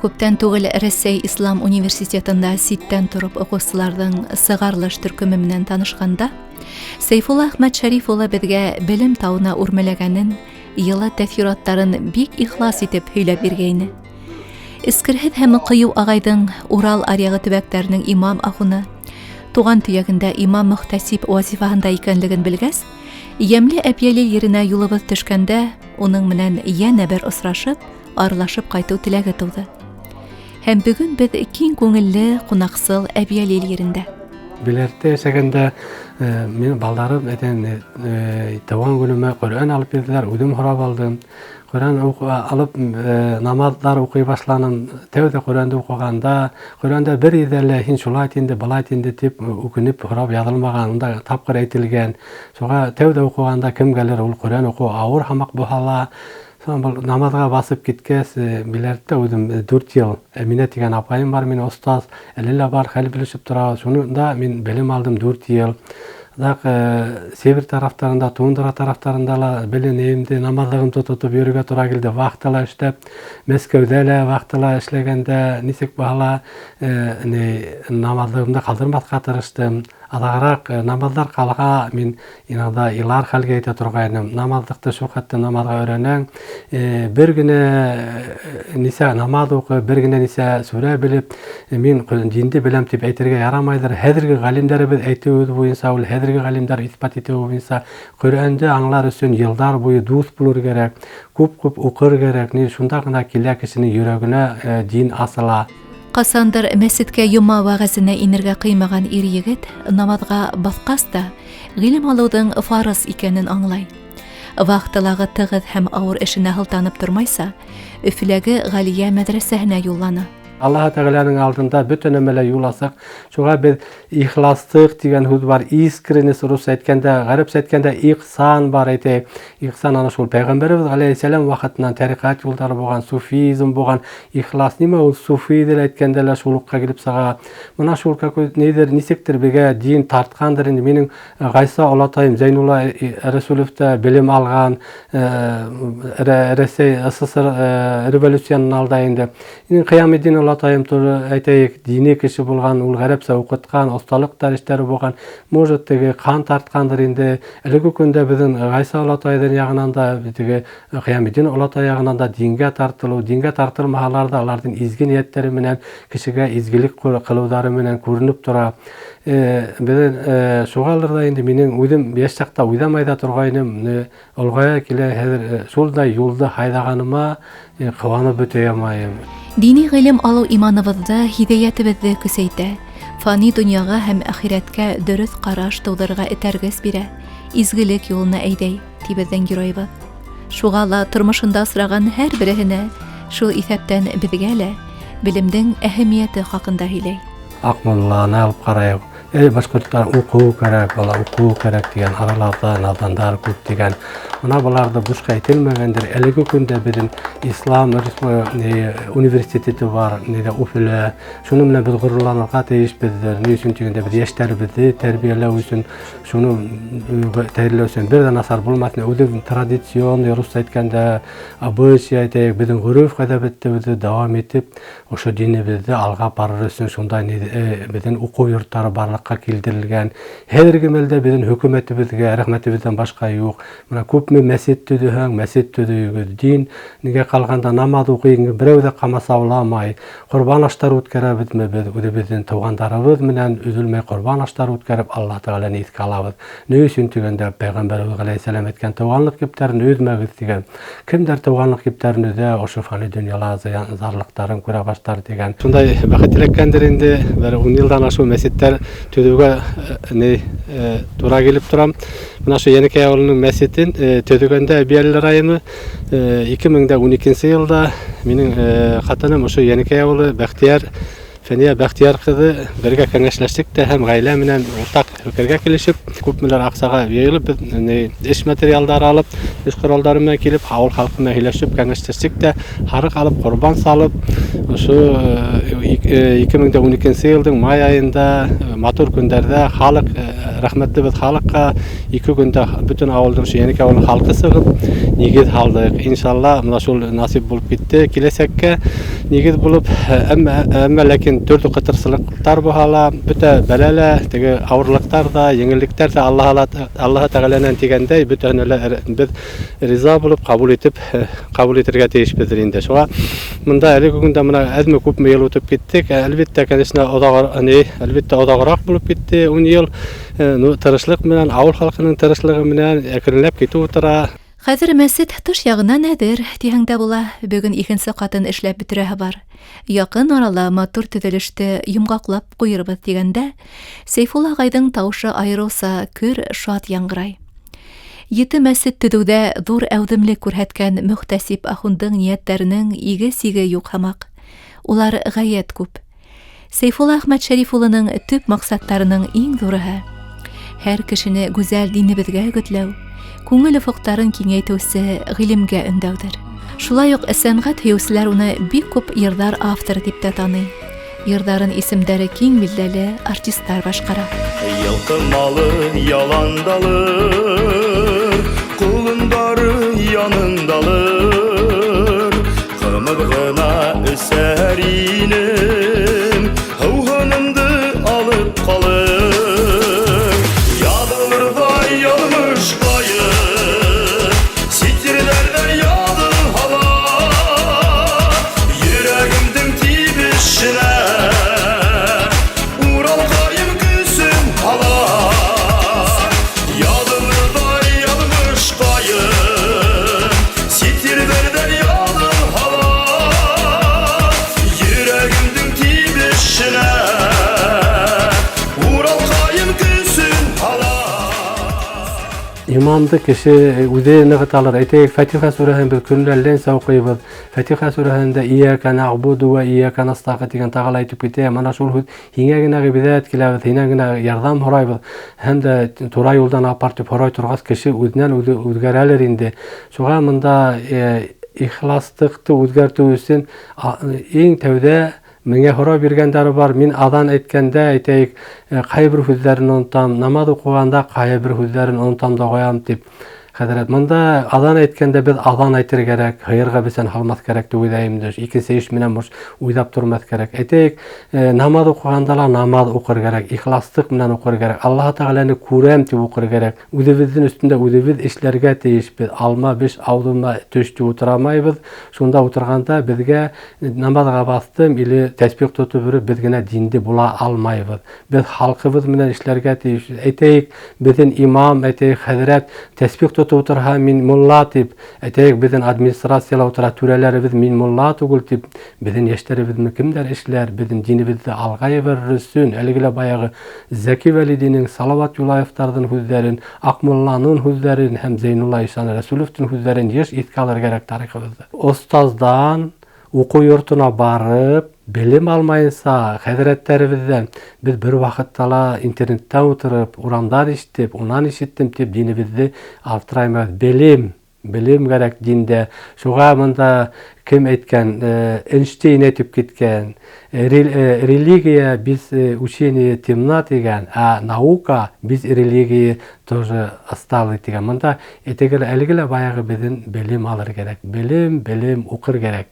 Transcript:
Күптән түгел Рәсәй Ислам университетында ситтән торып укучыларның сыгарлыш төркеме менән танышканда, Сәйфулла Әхмәт Шәриф улы безгә белем тауына үрмәләгәнен, йылы тәфсираттарын бик ихлас итеп һөйләп биргәйне. Искерһеҙ һәм ҡыйыу ағайҙың Урал аръягы төбәктәренең имам ахуны, туған төйәгендә имам мөхтәсиб вазифаһында икәнлеген белгәс, Йәмле Әпйәлил еренә юлыбыҙ төшкәндә, уның менән йәнә бер осрашып, аралашып ҡайтыу теләге тыуҙы. Һәм бөгөн беҙ киң күңелле, ҡунаҡсыл Әпйәлил ерендә. Биләртә яшәгәндә мин балдарым тыуған көнөмә Ҡөрьән алып бирҙеләр, үҙем һорап алдым. Ҡөрьән алып намаҙҙар уҡый башланым. Тәүҙә Ҡөрьәнде уҡығанда, Ҡөрьәндә бер иҙәлә һин шулай тинде, былай тинде тип үкенеп һорап яҙылмаған, унда тапҡыр әйтелгән. Шуға тәүҙә уҡығанда кемгәлер ул Ҡөрьән уҡыу ауыр һамаҡ булһа, намаҙға басып киткәс, биләртә үҙем 4 йыл Әминә тигән апайым бар, мин остаз, әле лә бар, хәл белешеп тора. Шунда мин белем алдым 4 йыл. Север тарафтарында, Тундра тарафтарында ла беленемде, намаҙлығымды тотоп йөрөргә тура килде. Вахтала эшләп, Мәскәүҙә лә вахтала эшләгәндә нисек булһа намаҙлығымды ҡалдырмаҫҡа тырыштым. Аҙағыраҡ намаҙҙар ҡалға мин иногда илар хәлгә итә торғайным. Намаҙлыҡты шул хәтта намаҙға өйрәнәң. Бер генә нисә намаҙ уҡып, бер генә нисә сүрә белеп, мин динде беләм тип әйтергә ярамайҙыр. Хәҙерге ғалимдәребеҙ әйтеүебеҙ буйынса, ул хәҙерге ғалимдар иҫбат итеүе буйынса, Ҡөрьәнде аңлар өсөн йылдар буйы дуҫ булыр кәрәк, күп уҡыр кәрәк. Шунда ғына килә кешенең йөрәгенә дин асыла. Ҡасандыр мәсеткә йома вәғәзенә инергә ҡыймаған ир-егет намаҙға баҫҡас та ғилем алыуҙың фарыз икәнен аңлай. Вахталағы тығыҙ һәм ауыр эшенә һылтанып тормайса, Өфөләге Ғалиә мәҙрәсәһенә юллана. Аллаһ Тәғәләнең алдында бөтөн нәмәлә юл асыҡ. Шуға беҙ ихласлыҡ тигән һүҙ бар. Искренес русса әйткәндә, ғәрәпсә әйткәндә ихсан бар әйтәйек. Ихсан ана шул Пәйғәмбәребеҙ ғәләйһиссәләм ваҡытынан тәриҡәт юлдары булған, суфизм булған, ихлас. Нимә ул суфизм әйткәндә лә шул уҡҡа килеп сыға. Мына шул нисектер беҙгә дин тартҡандыр. Минең Ғайса олатайым Зәйнулла Рәсүлевтә белем алған, Рәсәй СССР революцияның алда инде. Ҡияметдин олатайым туры әйтәйек, дини кеше булған, ул ғәрәпсә уҡытҡан, осталыҡ дәрештәре булған, может теге ҡан тартҡандыр инде. Әлеге көндә беҙҙең Ғайса олатайҙың яғынан да, теге Ҡияметдин олатай яғынан да дингә тартылыу, дингә тартылмаһалар да, аларҙың изге ниәттәре менән, кешегә изгелек ҡылыуҙары менән күренеп тора. Беҙҙең шуғалыр да инде минең үҙем йәш саҡта уйҙамай ҙа торғайным, олғая килә хәҙер шулдай юлды һайҙағаныма ҡыуанып бөтә ямайым. Дини ғилем алыу иманыбыҙҙы, һиҙәйәтебеҙҙе көсәйтә, фани донъяға һәм әхирәткә дөрөҫ ҡараш тыуҙырырға этәргес бирә, изгелек юлына әйҙәй, ти беҙҙең геройыбыҙ. Шуға ла тормошонда осраған һәр береһенә, шул иҫәптән беҙгә лә белемдең әһәмиәте хаҡында һөйләй. Аҡмулланы алып ҡарайыҡ. Башҡорттар уҡыу кәрәк, уҡыу кәрәк тигән араларҙа наҙандар күп тигән. Мына быларҙы бушҡа әйтелмәгәндер. Әлеге көндә беҙҙең Ислам университеты бар, Өфөлә. Шуны менән беҙ ғорурланырға тейешбеҙ. Ни өсөн тигәндә беҙ йәштәребеҙҙе тәрбиәләү өсөн, шуны тәрбиәләү өсөн бер ҙә насар булмаҫын. Үҙебеҙ традицион, русса әйткәндә, обычай әйтәйек, беҙҙең ғөрөф-ғәҙәтебеҙҙе дауам итеп, ошо динебеҙҙе алға барыр өсөн шундай беҙҙең уҡыу йорттары барлыҡҡа килтерелгән. Хәҙерге мәлдә беҙҙең хөкүмәтебеҙгә рәхмәтебеҙҙән башҡа юҡ. Мына күпме мәсет төҙөһәң, мәсет төҙөйөгөҙ. Дин нигә ҡалғанда намаҙ уҡыйың, берәү ҙә ҡамасауламай. Ҡорбан аштар үткәрәбеҙме беҙ үҙебеҙҙең тыуғандарыбыҙ менән өҙөлмәй ҡорбан аштар үткәреп, Аллаһ Тәғәләне иҫкә алабыҙ. Ни өсөн тигәндә Пәйғәмбәребеҙ ғәләйһиссәләм әйткән, тыуғанлыҡ киптәрен өҙмәгеҙ тигән. Кемдәр тыуғанлыҡ киптәрен өҙә, ошо фани донъяла зарлыҡтарын күрә баштар тигән. Шундай бәхет теләккәндер инде, бер 10 йылдан ашу мәсеттәр төҙөүгә тура килеп торам. Мына шу Йәнекәй ауылының мәсетен төҙөгәндә Әбйәлил районы 2012 йылда минең ҡатыным ошо Йәнекәй ауылы Фәниә Бәхтияр ҡыҙы бергә кәңәшләштек тә һәм ғаилә менән уртаҡ фекергә килешеп, күпмеләр аҡсаға йыйылып, эш материалдары алып, эш ҡоралдары менән килеп, ауыл халҡы менән һөйләшеп, кәңәшләштек тә, һарыҡ алып, ҡорбан салып, ошо 2012 елдың май айында матур көндәрдә халык рәхмәтле бит халыкка 2 көндә бөтен авылның Шөнек авылы халкы сыгып нигез алдык. Иншалла, менә шул насип булып китте. Киләсәккә нигез булып, әмма ләкин төрле кытырсылыклар баһала, бөтә бәләләр, теге авырлыклар да, еңеллектәр дә Аллаһ Тәгаләнән дигәндәй бөтенләр без риза булып кабул итәргә тиешбездер инде. Шуңа монда әлеге көндә менә әзме күпме ел үтеп киттек. Әлбәттә, конечно, одаграк булып китте 10 ел. Тырышлык менән, авыл халкының тырышлыгы менән әкренләп китү утыра. Хәзер мәсет тыш ягына нәдер дигән дә була. Бүген икенче катын эшләп бетерәһе бар. Якын арала матур төзелеште йомгаклап куербыз дигәндә, Сейфулла агайның тавышы айрылса көр шат яңгырай. 7 мәсет төзүдә зур әүдемлек күрһәткән мөхтәсиб ахундың ниятләренең иге-сиге юк һамак. Улар гаять күп. Сейфулла Әхмәт Шәриф улының төп максатларының иң зурыһы һәр кешене гүзәл динебезгә үгетләү, күңел офыктарын киңәйтүсе, гыйлемгә өндәүдер. Шулай ук сәнгать һөйүчеләр уны бик күп йырдар автор дип тә таный. Йырдарын исемдәре киң билдәле артистлар башкара. Ялкынмалы яландалыр, кулындары янындалыр, кымыргына үсәр инем, һәүһөнемде алып калыр. Ядылырдай ялмыш кайы, ситирләрдә яды һава, йөрәгемдең тибешенә İmamdı kişi üze nıgıtalar. Eteyik Fatiha surahın bir künlerden savqıyız. Fatiha surahında İyyâke na'budu ve İyyâke nasta'in diyen tağala aytıp gittiği. Mana şul hinegine bidat kilabız, hinegine yardım horayız. Hem de tura yoldan apartıp horay turğaz kişi üzden üzgereler indi. Şuğa mında ihlaslıqты üzgertүү üçün en tevde Menge hora birgenderi var. Min adan etkende eteyik kayber hüzlerini unutam. Namaz okuganda kayber hüzlerini unutam da koyam dip. Hadirat, mında adan etkende biz adan aytır gerek. Hayırga bisen halmaz gerek de uydayımdır. İkinci iş minen boş uydap durmaz gerek. Eteyik namaz okuganda namaz okur gerek. İhlaslık minen okur gerek. Allah Teala'nı kurem dip okur gerek. Udevizin üstünde udeviz işlerge değiş. Biz alma biş avduma töştü oturamayız. Şunda oturganda bizge namaza bastım ili tesbih tutup bizgene dindi bula almayız. Biz halkımız minen işlerge değiş. Eteyik bizim imam, eteyik hadirat tesbih tutup oturha min mulla tip. Eteyik bizim administrasiyala otura türelerimiz min mulla tugul tip. Bizim yeşlerimiz kimler işler, bizim dinimizde algayı verirsin. Elgile bayağı Zeki Velidi'nin, Salavat Yulayev'tardan hüzlerin, Akmullah'nın hüzlerin, hem Zeynullah İhsan Resulüv'tün hüzlerin yeş itkalır gerek tarihimizde. Ostazdan oku yurtuna barıp, bilim almayınsa, hediretlerimizden biz bir vakittala internetten oturup, uramdan işitip, unan işittim tip dinimizi artıraymayız. Bilim gerek dinde. Şuğa mında kim etken, Einstein etip gitken, religiya biz учение темна деген, а наука biz religiya тоже осталый деген. Мында этегілі әлгілі баяғы біздің білім алыр керек. Білім, оқыр керек.